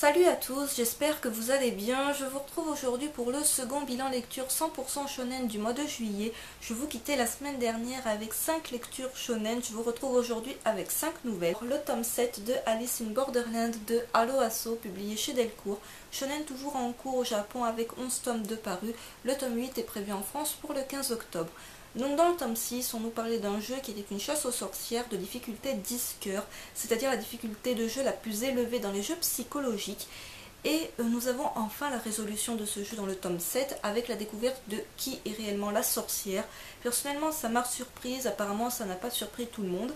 Salut à tous, j'espère que vous allez bien. Je vous retrouve aujourd'hui pour le second bilan lecture 100% shonen du mois de juillet. Je vous quittais la semaine dernière avec 5 lectures shonen. Je vous retrouve aujourd'hui avec 5 nouvelles. Le tome 7 de Alice in Borderland de Halo Asso, publié chez Delcourt. Shonen toujours en cours au Japon avec 11 tomes de parus. Le tome 8 est prévu en France pour le 15 octobre. Donc dans le tome 6, on nous parlait d'un jeu qui était une chasse aux sorcières de difficulté 10 cœurs, c'est-à-dire la difficulté de jeu la plus élevée dans les jeux psychologiques. Et nous avons enfin la résolution de ce jeu dans le tome 7 avec la découverte de qui est réellement la sorcière. Personnellement, ça m'a surprise, apparemment ça n'a pas surpris tout le monde.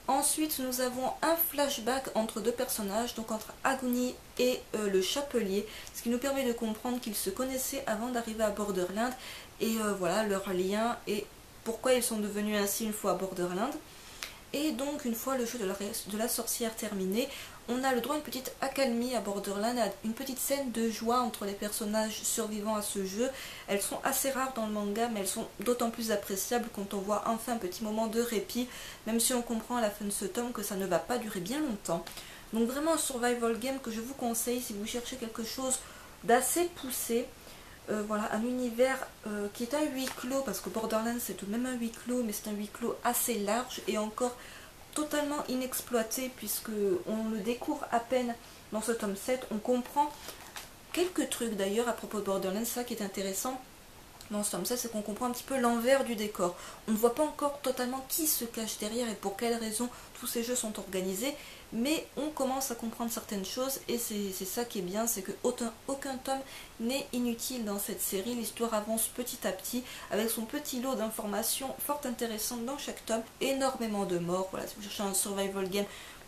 Ensuite, nous avons un flashback entre deux personnages, donc entre Agony et le chapelier, ce qui nous permet de comprendre qu'ils se connaissaient avant d'arriver à Borderland, et voilà leur lien et pourquoi ils sont devenus ainsi une fois à Borderland. Et donc une fois le jeu de la sorcière terminé, on a le droit à une petite accalmie à Borderland, à une petite scène de joie entre les personnages survivants à ce jeu. Elles sont assez rares dans le manga, mais elles sont d'autant plus appréciables quand on voit enfin un petit moment de répit, même si on comprend à la fin de ce tome que ça ne va pas durer bien longtemps. Donc vraiment un survival game que je vous conseille si vous cherchez quelque chose d'assez poussé. Voilà, un univers qui est un huis clos, parce que Borderlands c'est tout de même un huis clos, mais c'est un huis clos assez large et encore totalement inexploité, puisque on le découvre à peine dans ce tome 7. On comprend quelques trucs d'ailleurs à propos de Borderlands, ça qui est intéressant dans ce tome 7, c'est qu'on comprend un petit peu l'envers du décor. On ne voit pas encore totalement qui se cache derrière et pour quelles raisons tous ces jeux sont organisés, mais on commence à comprendre certaines choses et c'est ça qui est bien, c'est que aucun tome n'est inutile dans cette série. L'histoire avance petit à petit avec son petit lot d'informations fort intéressantes dans chaque tome, énormément de morts. Voilà, si vous cherchez un survival game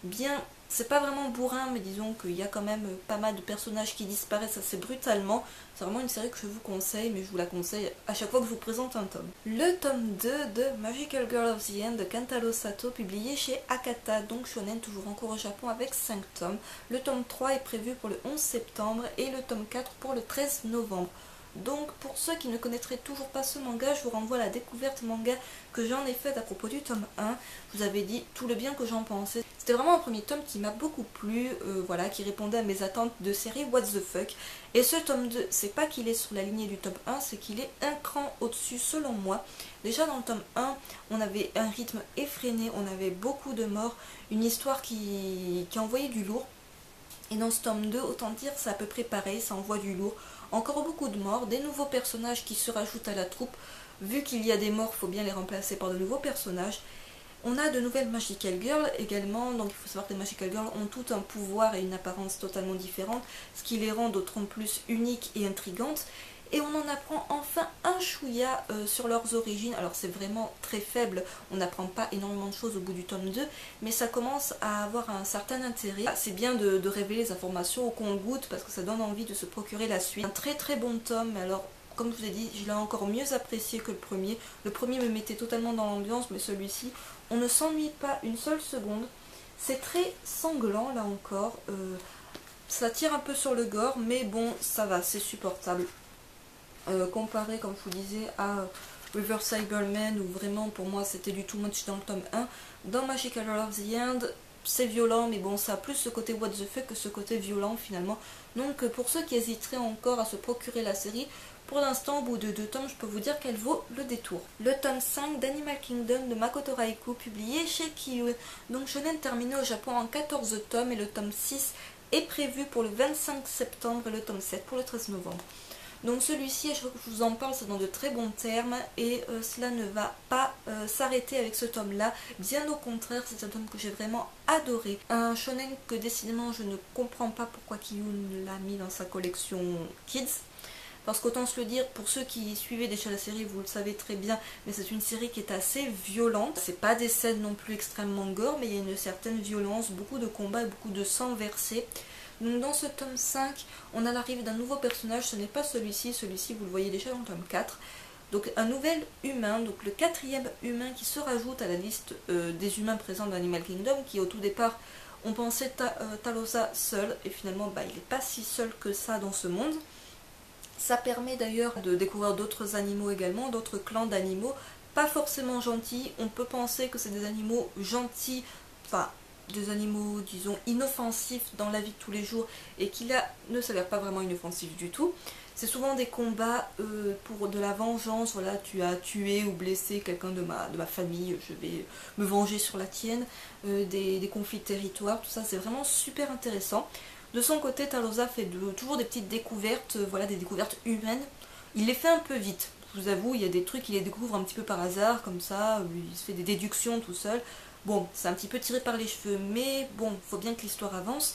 bien, c'est pas vraiment bourrin, mais disons qu'il y a quand même pas mal de personnages qui disparaissent assez brutalement. C'est vraiment une série que je vous conseille, mais je vous la conseille à chaque fois que je vous présente un tome. Le tome 2 de Magical Girl of the End de Kantaro Sato, publié chez Akata, donc shonen toujours en cours au Japon avec 5 tomes. Le tome 3 est prévu pour le 11 septembre et le tome 4 pour le 13 novembre. Donc pour ceux qui ne connaîtraient toujours pas ce manga, je vous renvoie à la découverte manga que j'en ai faite à propos du tome 1. Je vous avais dit tout le bien que j'en pensais. C'était vraiment un premier tome qui m'a beaucoup plu, voilà, qui répondait à mes attentes de série What the fuck. Et ce tome 2, c'est pas qu'il est sur la lignée du tome 1, c'est qu'il est un cran au-dessus selon moi. Déjà dans le tome 1, on avait un rythme effréné, on avait beaucoup de morts, une histoire qui envoyait du lourd. Et dans ce tome 2, autant dire, c'est à peu près pareil, ça envoie du lourd. Encore beaucoup de morts, des nouveaux personnages qui se rajoutent à la troupe. Vu qu'il y a des morts, il faut bien les remplacer par de nouveaux personnages. On a de nouvelles Magical Girls également, donc il faut savoir que les Magical Girls ont tout un pouvoir et une apparence totalement différente, ce qui les rend d'autant plus uniques et intrigantes. Et on en apprend enfin un chouïa sur leurs origines. Alors c'est vraiment très faible, on n'apprend pas énormément de choses au bout du tome 2, mais ça commence à avoir un certain intérêt. C'est bien de révéler les informations au compte-gouttes parce que ça donne envie de se procurer la suite. Un très très bon tome, mais alors comme je vous ai dit, je l'ai encore mieux apprécié que le premier. Le premier me mettait totalement dans l'ambiance, mais celui-ci, on ne s'ennuie pas une seule seconde. C'est très sanglant là encore, ça tire un peu sur le gore, mais bon, ça va, c'est supportable. Comparé, comme je vous disais, à River Cyberman, où vraiment pour moi c'était du too much dans le tome 1. Dans Magical Girl of the End, c'est violent, mais bon, ça a plus ce côté what the fuck que ce côté violent finalement. Donc pour ceux qui hésiteraient encore à se procurer la série, pour l'instant, au bout de 2 tomes, je peux vous dire qu'elle vaut le détour. Le tome 5 d'Animal Kingdom de Makoto Raikou, publié chez Kiyun. Donc shonen terminé au Japon en 14 tomes et le tome 6 est prévu pour le 25 septembre et le tome 7 pour le 13 novembre. Donc celui-ci, à chaque fois que je vous en parle, c'est dans de très bons termes et cela ne va pas s'arrêter avec ce tome-là. Bien au contraire, c'est un tome que j'ai vraiment adoré. Un shonen que décidément je ne comprends pas pourquoi Kiyun l'a mis dans sa collection Kids. Parce qu'autant se le dire, pour ceux qui suivaient déjà la série, vous le savez très bien, mais c'est une série qui est assez violente. C'est pas des scènes non plus extrêmement gore, mais il y a une certaine violence, beaucoup de combats et beaucoup de sang versé. Donc dans ce tome 5, on a l'arrivée d'un nouveau personnage, ce n'est pas celui-ci, celui-ci vous le voyez déjà dans le tome 4. Donc un nouvel humain, donc le 4e humain qui se rajoute à la liste des humains présents dans Animal Kingdom, qui au tout départ, on pensait Talosa seul, et finalement il n'est pas si seul que ça dans ce monde. Ça permet d'ailleurs de découvrir d'autres animaux également, d'autres clans d'animaux, pas forcément gentils. On peut penser que c'est des animaux gentils, enfin des animaux, disons, inoffensifs dans la vie de tous les jours et qui là ne s'avèrent pas vraiment inoffensifs du tout. C'est souvent des combats pour de la vengeance, voilà, tu as tué ou blessé quelqu'un de ma famille, je vais me venger sur la tienne, des conflits de territoire, tout ça c'est vraiment super intéressant. De son côté, Talosa fait toujours des petites découvertes, voilà, des découvertes humaines. Il les fait un peu vite, je vous avoue, il y a des trucs qu'il les découvre un petit peu par hasard, comme ça, il se fait des déductions tout seul. Bon, c'est un petit peu tiré par les cheveux, mais bon, il faut bien que l'histoire avance.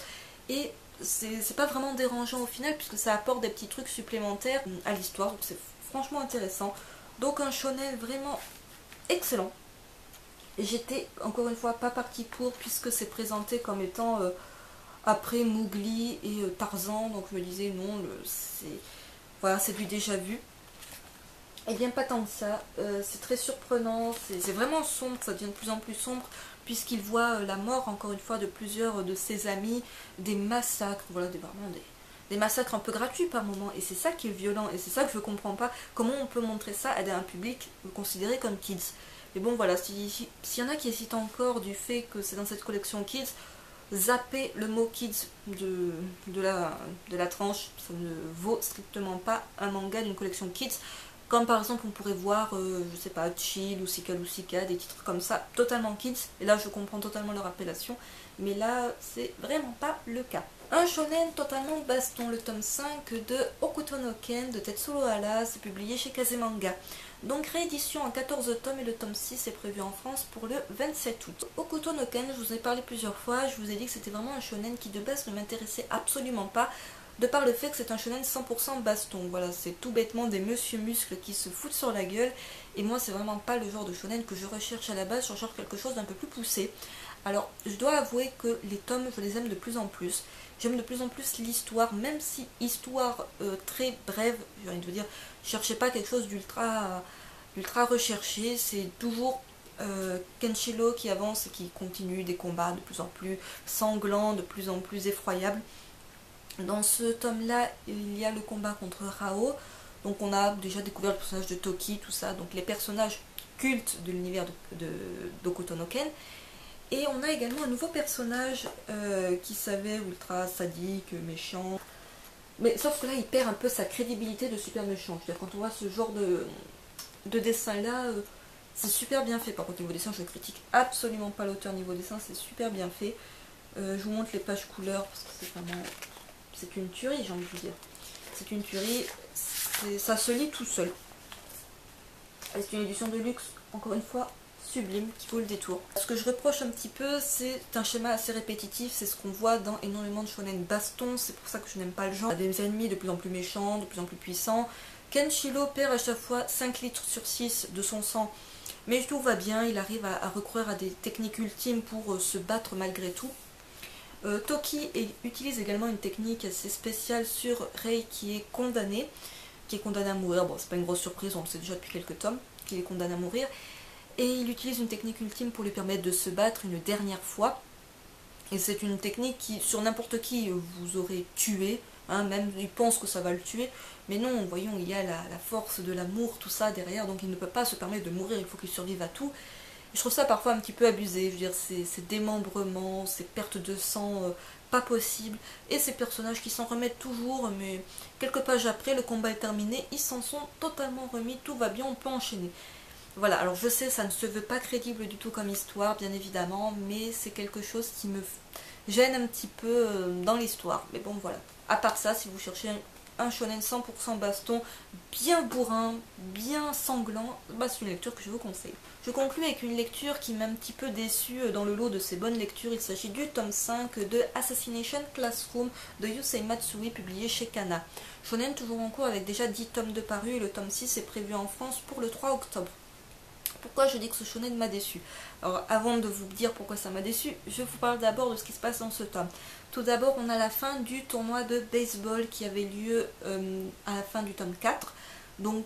Et c'est pas vraiment dérangeant au final, puisque ça apporte des petits trucs supplémentaires à l'histoire, donc c'est franchement intéressant. Donc un shonen vraiment excellent. Et j'étais encore une fois pas partie pour, puisque c'est présenté comme étant après Mowgli et Tarzan, donc je me disais non, voilà, c'est du déjà vu. Et bien pas tant que ça, c'est très surprenant, c'est vraiment sombre, ça devient de plus en plus sombre, puisqu'il voit la mort encore une fois de plusieurs de ses amis, des massacres, voilà, vraiment des massacres un peu gratuits par moment, et c'est ça qui est violent, et c'est ça que je comprends pas, comment on peut montrer ça à un public considéré comme kids. Mais bon voilà, s'il y en a qui hésitent encore du fait que c'est dans cette collection kids, zappez le mot kids de la tranche, ça ne vaut strictement pas un manga d'une collection kids. Comme par exemple on pourrait voir, je sais pas, Chill ou Sika Lusika, des titres comme ça, totalement kids. Et là je comprends totalement leur appellation. Mais là c'est vraiment pas le cas. Un shonen totalement baston, le tome 5 de Hokuto no Ken de Tetsuo Hara, c'est publié chez Kazemanga. Donc réédition en 14 tomes et le tome 6 est prévu en France pour le 27 août. Hokuto no Ken, je vous en ai parlé plusieurs fois, je vous ai dit que c'était vraiment un shonen qui de base ne m'intéressait absolument pas, de par le fait que c'est un shonen 100% baston. Voilà, c'est tout bêtement des monsieur muscles qui se foutent sur la gueule, et moi c'est vraiment pas le genre de shonen que je recherche à la base, je recherche quelque chose d'un peu plus poussé. Alors je dois avouer que les tomes, je les aime de plus en plus. J'aime de plus en plus l'histoire, même si histoire très brève, j'ai envie de vous dire, cherchez pas quelque chose d'ultra recherché, c'est toujours Kenshiro qui avance et qui continue des combats de plus en plus sanglants, de plus en plus effroyables. Dans ce tome-là, il y a le combat contre Rao, donc on a déjà découvert le personnage de Toki, tout ça, donc les personnages cultes de l'univers d'Hokuto no Ken. Et on a également un nouveau personnage qui s'avère ultra sadique, méchant. Mais sauf que là, il perd un peu sa crédibilité de super méchant. Je veux dire, quand on voit ce genre de dessin-là, c'est super bien fait. Par contre, niveau dessin, je ne critique absolument pas l'auteur niveau dessin, c'est super bien fait. Je vous montre les pages couleurs, parce que c'est vraiment... c'est une tuerie, j'ai envie de vous dire. C'est une tuerie, ça se lit tout seul. Et c'est une édition de luxe, encore une fois, sublime, qui vaut le détour. Ce que je reproche un petit peu, c'est un schéma assez répétitif, c'est ce qu'on voit dans énormément de shonen baston, c'est pour ça que je n'aime pas le genre. Des ennemis de plus en plus méchants, de plus en plus puissants. Kenshiro perd à chaque fois 5 litres sur 6 de son sang, mais tout va bien, il arrive à recourir à des techniques ultimes pour se battre malgré tout. Toki utilise également une technique assez spéciale sur Rei qui est condamné à mourir. Bon, c'est pas une grosse surprise, on le sait déjà depuis quelques tomes, qu'il est condamné à mourir. Et il utilise une technique ultime pour lui permettre de se battre une dernière fois. Et c'est une technique qui, sur n'importe qui, vous aurait tué. Hein, même il pense que ça va le tuer. Mais non, voyons, il y a la force de l'amour, tout ça derrière. Donc il ne peut pas se permettre de mourir, il faut qu'il survive à tout. Et je trouve ça parfois un petit peu abusé. Je veux dire, ces démembrements, ces pertes de sang, pas possible. Et ces personnages qui s'en remettent toujours, mais quelques pages après, le combat est terminé. Ils s'en sont totalement remis, tout va bien, on peut enchaîner. Voilà, alors je sais, ça ne se veut pas crédible du tout comme histoire, bien évidemment, mais c'est quelque chose qui me gêne un petit peu dans l'histoire. Mais bon, voilà. À part ça, si vous cherchez un shonen 100% baston, bien bourrin, bien sanglant, bah, c'est une lecture que je vous conseille. Je conclue avec une lecture qui m'a un petit peu déçue dans le lot de ces bonnes lectures. Il s'agit du tome 5 de Assassination Classroom de Yusei Matsui, publié chez Kana. Shonen toujours en cours avec déjà 10 tomes de parus, et le tome 6 est prévu en France pour le 3 octobre. Pourquoi je dis que ce shonen m'a déçu? Alors avant de vous dire pourquoi ça m'a déçu, je vous parle d'abord de ce qui se passe dans ce tome. Tout d'abord, on a la fin du tournoi de baseball qui avait lieu à la fin du tome 4. Donc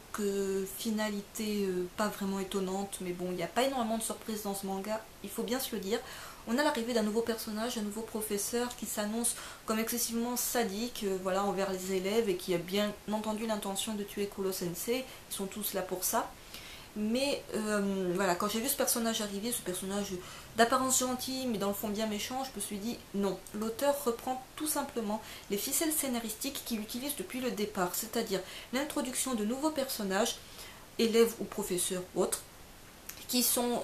finalité pas vraiment étonnante, mais bon, il n'y a pas énormément de surprises dans ce manga, il faut bien se le dire. On a l'arrivée d'un nouveau personnage, un nouveau professeur qui s'annonce comme excessivement sadique voilà, envers les élèves et qui a bien entendu l'intention de tuer Kuro Sensei. Ils sont tous là pour ça. Mais voilà, quand j'ai vu ce personnage arriver, ce personnage d'apparence gentille mais dans le fond bien méchant, je me suis dit non, l'auteur reprend tout simplement les ficelles scénaristiques qu'il utilise depuis le départ, c'est-à-dire l'introduction de nouveaux personnages, élèves ou professeurs ou autres, qui sont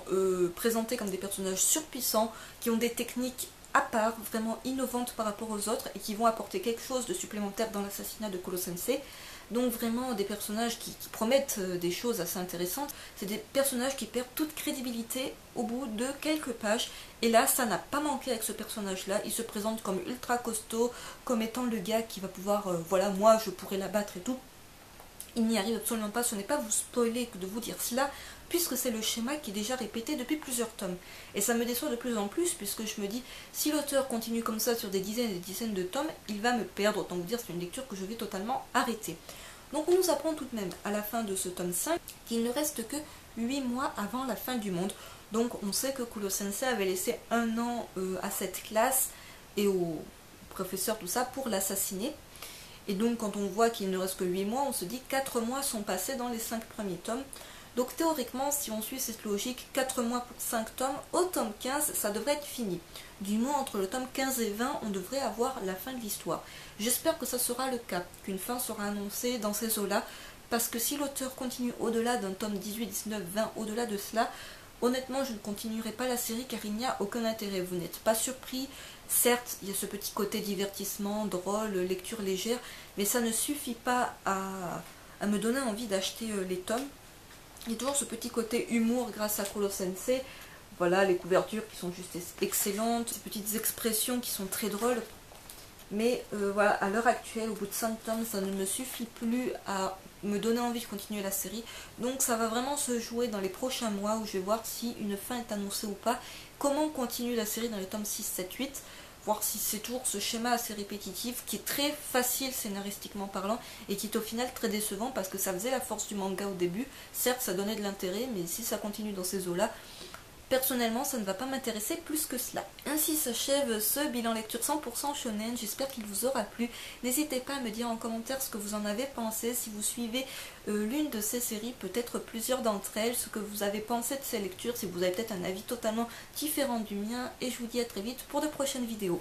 présentés comme des personnages surpuissants, qui ont des techniques à part, vraiment innovantes par rapport aux autres, et qui vont apporter quelque chose de supplémentaire dans l'assassinat de Kuro Sensei. Donc vraiment des personnages qui promettent des choses assez intéressantes. C'est des personnages qui perdent toute crédibilité au bout de quelques pages. Et là, ça n'a pas manqué avec ce personnage-là. Il se présente comme ultra costaud, comme étant le gars qui va pouvoir, voilà, moi je pourrais l'abattre et tout. Il n'y arrive absolument pas, ce n'est pas vous spoiler que de vous dire cela, puisque c'est le schéma qui est déjà répété depuis plusieurs tomes. Et ça me déçoit de plus en plus, puisque je me dis, si l'auteur continue comme ça sur des dizaines et des dizaines de tomes, il va me perdre, autant vous dire c'est une lecture que je vais totalement arrêter. Donc on nous apprend tout de même, à la fin de ce tome 5, qu'il ne reste que 8 mois avant la fin du monde. Donc on sait que Kuro Sensei avait laissé 1 an à cette classe et au professeur tout ça pour l'assassiner. Et donc quand on voit qu'il ne reste que 8 mois, on se dit 4 mois sont passés dans les 5 premiers tomes. Donc théoriquement, si on suit cette logique, 4 mois pour 5 tomes, au tome 15, ça devrait être fini. Du moins, entre le tome 15 et 20, on devrait avoir la fin de l'histoire. J'espère que ça sera le cas, qu'une fin sera annoncée dans ces eaux-là, parce que si l'auteur continue au-delà d'un tome 18, 19, 20, au-delà de cela, honnêtement, je ne continuerai pas la série car il n'y a aucun intérêt. Vous n'êtes pas surpris. Certes, il y a ce petit côté divertissement, drôle, lecture légère, mais ça ne suffit pas à me donner envie d'acheter les tomes. Il y a toujours ce petit côté humour grâce à Kuro Sensei. Voilà, les couvertures qui sont juste excellentes, ces petites expressions qui sont très drôles. Mais voilà, à l'heure actuelle, au bout de 5 tomes, ça ne me suffit plus à me donner envie de continuer la série. Donc ça va vraiment se jouer dans les prochains mois où je vais voir si une fin est annoncée ou pas. Comment continue la série dans les tomes 6, 7, 8. Voir si c'est toujours ce schéma assez répétitif qui est très facile scénaristiquement parlant et qui est au final très décevant parce que ça faisait la force du manga au début. Certes, ça donnait de l'intérêt, mais si ça continue dans ces eaux-là, personnellement, ça ne va pas m'intéresser plus que cela. Ainsi s'achève ce bilan lecture 100% shonen. J'espère qu'il vous aura plu. N'hésitez pas à me dire en commentaire ce que vous en avez pensé, si vous suivez l'une de ces séries, peut-être plusieurs d'entre elles, ce que vous avez pensé de ces lectures, si vous avez peut-être un avis totalement différent du mien. Et je vous dis à très vite pour de prochaines vidéos.